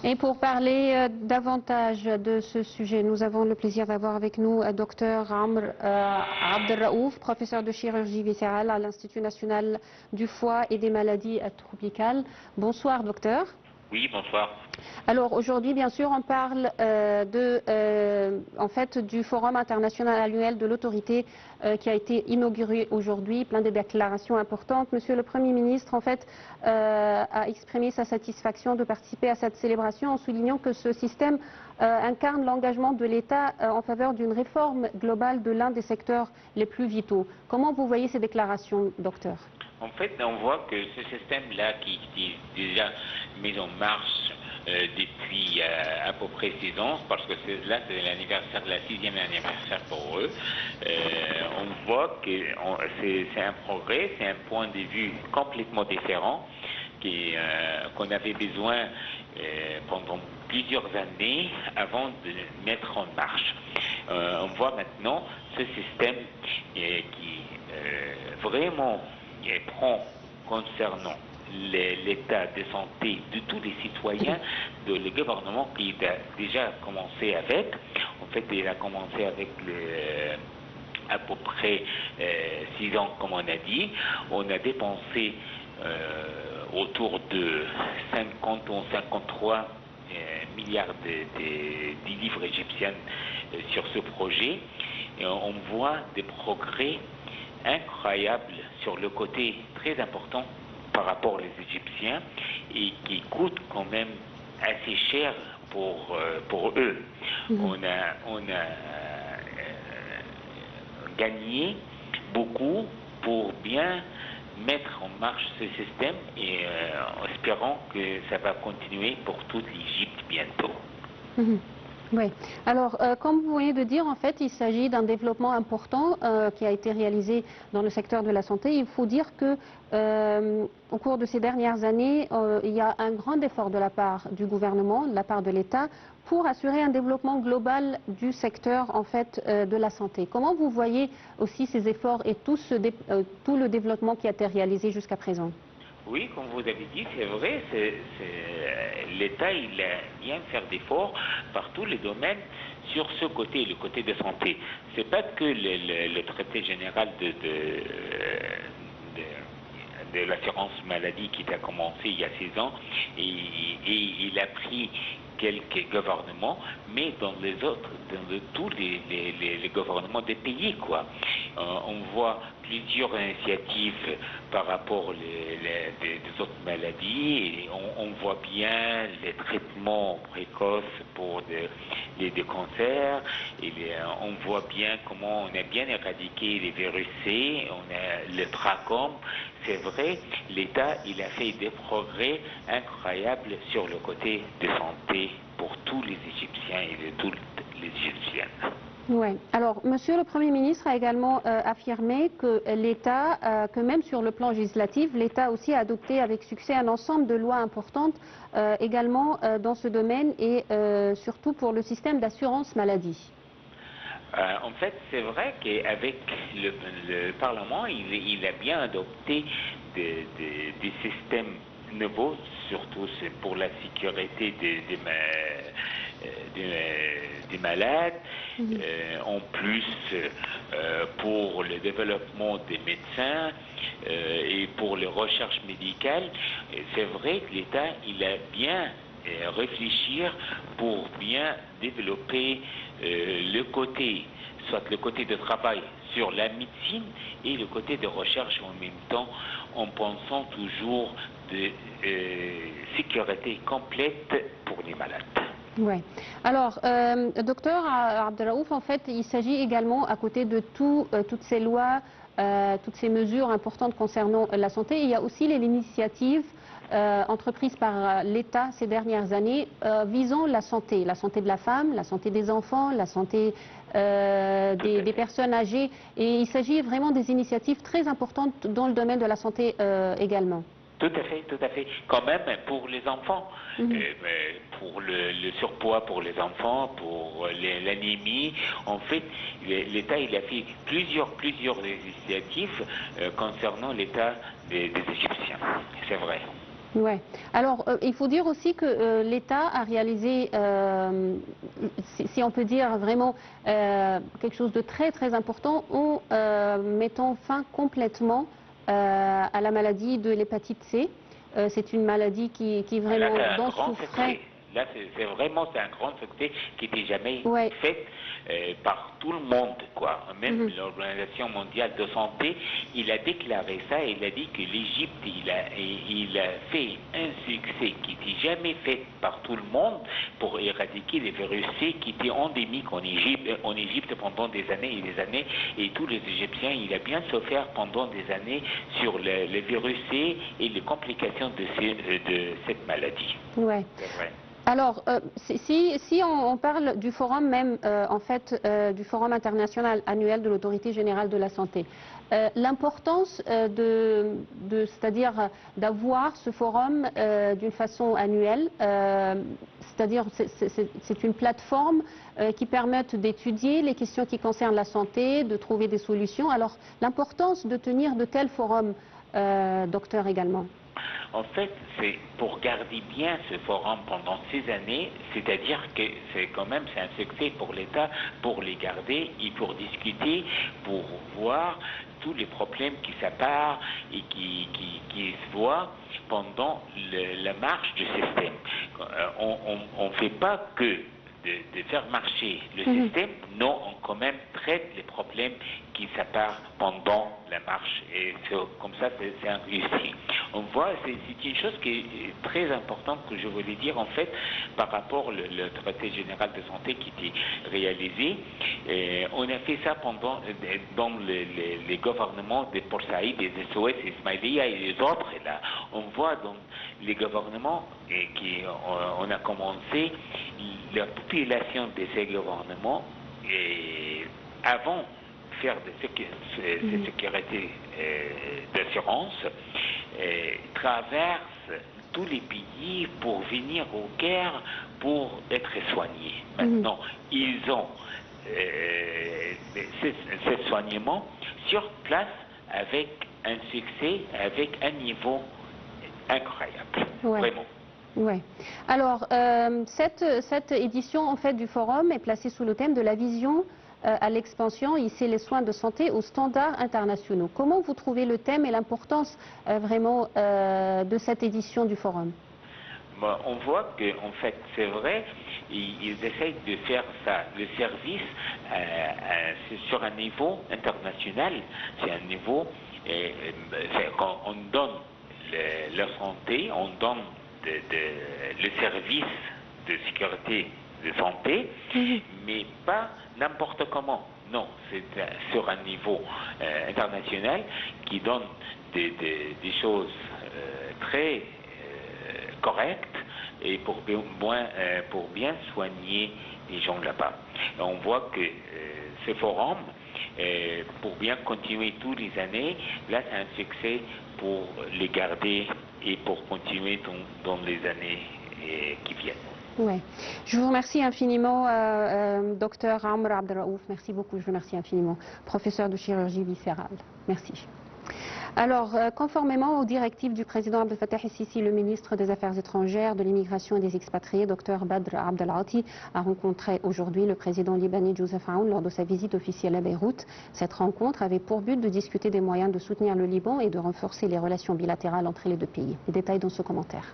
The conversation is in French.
Et pour parler davantage de ce sujet, nous avons le plaisir d'avoir avec nous Dr Amr Abdelraouf, professeur de chirurgie viscérale à l'Institut national du foie et des maladies tropicales. Bonsoir docteur. Oui, bonsoir. Alors aujourd'hui, bien sûr, on parle du Forum international annuel de l'autorité qui a été inauguré aujourd'hui, plein de déclarations importantes. Monsieur le Premier ministre, en fait, a exprimé sa satisfaction de participer à cette célébration en soulignant que ce système incarne l'engagement de l'État en faveur d'une réforme globale de l'un des secteurs les plus vitaux. Comment vous voyez ces déclarations, docteur? En fait, on voit que ce système-là qui est déjà mis en marche depuis à peu près 6 ans, parce que là c'est l'anniversaire, la 6e anniversaire pour eux, on voit que c'est un progrès, c'est un point de vue complètement différent qu'on avait besoin pendant plusieurs années avant de mettre en marche. On voit maintenant ce système qui vraiment prend concernant l'état de santé de tous les citoyens, le gouvernement qui a déjà commencé avec. En fait, il a commencé avec à peu près 6 ans, comme on a dit. On a dépensé autour de 50 ou 53 milliards de livres égyptiens sur ce projet. Et on voit des progrès incroyables sur le côté très important par rapport aux Égyptiens et qui coûte quand même assez cher pour eux. On a gagné beaucoup pour bien mettre en marche ce système et en espérant que ça va continuer pour toute l'Égypte bientôt. Oui. Alors, comme vous venez de dire, en fait, il s'agit d'un développement important qui a été réalisé dans le secteur de la santé. Il faut dire que, au cours de ces dernières années, il y a un grand effort de la part du gouvernement, de la part de l'État, pour assurer un développement global du secteur, en fait, de la santé. Comment vous voyez aussi ces efforts et tout le développement qui a été réalisé jusqu'à présent? Oui, comme vous avez dit, c'est vrai, l'État il a bien fait d'efforts par tous les domaines sur ce côté, le côté de santé. C'est pas que le traité général de l'assurance maladie qui a commencé il y a 6 ans et il a pris quelques gouvernements, mais dans tous les gouvernements des pays, quoi. On voit plusieurs initiatives par rapport des autres maladies et on voit bien les traitements précoces pour des cancers et on voit bien comment on a bien éradiqué les virus C, on a le trachome. C'est vrai, l'État il a fait des progrès incroyables sur le côté de santé pour tous les Égyptiens et de toutes les Égyptiennes. Oui. Alors, Monsieur le Premier ministre a également affirmé que l'État, que même sur le plan législatif, l'État aussi a adopté avec succès un ensemble de lois importantes également dans ce domaine et surtout pour le système d'assurance maladie. En fait, c'est vrai qu'avec le Parlement, il a bien adopté des systèmes nouveaux, surtout pour la sécurité des malades, en plus pour le développement des médecins et pour les recherches médicales. C'est vrai que l'État il a bien réfléchir pour bien développer soit le côté de travail sur la médecine et le côté de recherche en même temps, en pensant toujours de sécurité complète pour les malades. Oui. Alors, docteur Abdelraouf, en fait, il s'agit également, à côté de toutes ces lois, toutes ces mesures importantes concernant la santé, il y a aussi l'initiative entreprise par l'État ces dernières années visant la santé de la femme, la santé des enfants, la santé des personnes âgées. Et il s'agit vraiment des initiatives très importantes dans le domaine de la santé également. Tout à fait. Quand même, pour les enfants, pour le surpoids pour les enfants, pour l'anémie, en fait, l'État il a fait plusieurs initiatives concernant l'état des Égyptiens. C'est vrai. Ouais. Alors, il faut dire aussi que l'État a réalisé, si on peut dire vraiment, quelque chose de très très important en mettant fin complètement à la maladie de l'hépatite C. C'est une maladie qui Là, vraiment c'est un dont grand souffrait. succès. Là, c'est un grand succès qui n'était jamais Ouais. fait par tout le monde, quoi. Même Mhm. l'Organisation mondiale de santé, il a déclaré ça. Il a dit que l'Égypte, il a fait un succès qui n'était jamais fait par tout le monde pour éradiquer les virus C qui étaient endémiques en Égypte pendant des années et des années. Et tous les Égyptiens, il a bien souffert pendant des années sur le virus C et les complications de cette maladie. Ouais. C'est vrai. Alors, si on parle du forum même, en fait, du forum international annuel de l'autorité générale de la santé, l'importance c'est-à-dire d'avoir ce forum d'une façon annuelle, c'est-à-dire c'est une plateforme qui permet d'étudier les questions qui concernent la santé, de trouver des solutions. Alors, l'importance de tenir de tels forums, docteur, également. En fait, c'est pour garder bien ce forum pendant 6 années, c'est-à-dire que c'est un succès pour l'État pour les garder et pour discuter, pour voir tous les problèmes qui s'apparent et qui se voient pendant la marche du système. On ne fait pas que de faire marcher le système, non, on quand même traite les problèmes qui s'apparent pendant la marche. Et comme ça, c'est un réussi. On voit, c'est une chose qui est très importante que je voulais dire en fait par rapport au traité général de santé qui était réalisé. On a fait ça dans les gouvernements de Port Saïd, des SOS, Ismaïlia et les autres. Et là, on voit dans les gouvernements on a commencé la population de ces gouvernements avant faire de sécurité d'assurance traverse tous les pays pour venir au Caire pour être soignés. Maintenant, ils ont ce soignement sur place avec un succès, avec un niveau incroyable, vraiment. Ouais. Alors, cette édition en fait du forum est placée sous le thème de la vision à l'expansion, hisser les soins de santé aux standards internationaux. Comment vous trouvez le thème et l'importance vraiment de cette édition du forum? Bon, on voit que en fait, c'est vrai, ils essayent de faire ça, le service sur un niveau international. C'est un niveau quand on donne la santé, on donne le service de sécurité de santé, mais pas n'importe comment. Non, c'est sur un niveau international qui donne des choses très correctes et pour bien soigner les gens là-bas. On voit que ce forum, pour bien continuer toutes les années, là c'est un succès pour les garder et pour continuer dans les années qui viennent. Ouais. Je vous remercie infiniment, docteur Amr Abdelraouf. Merci beaucoup, je vous remercie infiniment. Professeur de chirurgie viscérale. Merci. Alors, conformément aux directives du président Abdel Fattah el-Sisi, le ministre des Affaires étrangères, de l'immigration et des expatriés, Dr Badr Abdelati, a rencontré aujourd'hui le président libanais Joseph Aoun lors de sa visite officielle à Beyrouth. Cette rencontre avait pour but de discuter des moyens de soutenir le Liban et de renforcer les relations bilatérales entre les deux pays. Les détails dans ce commentaire.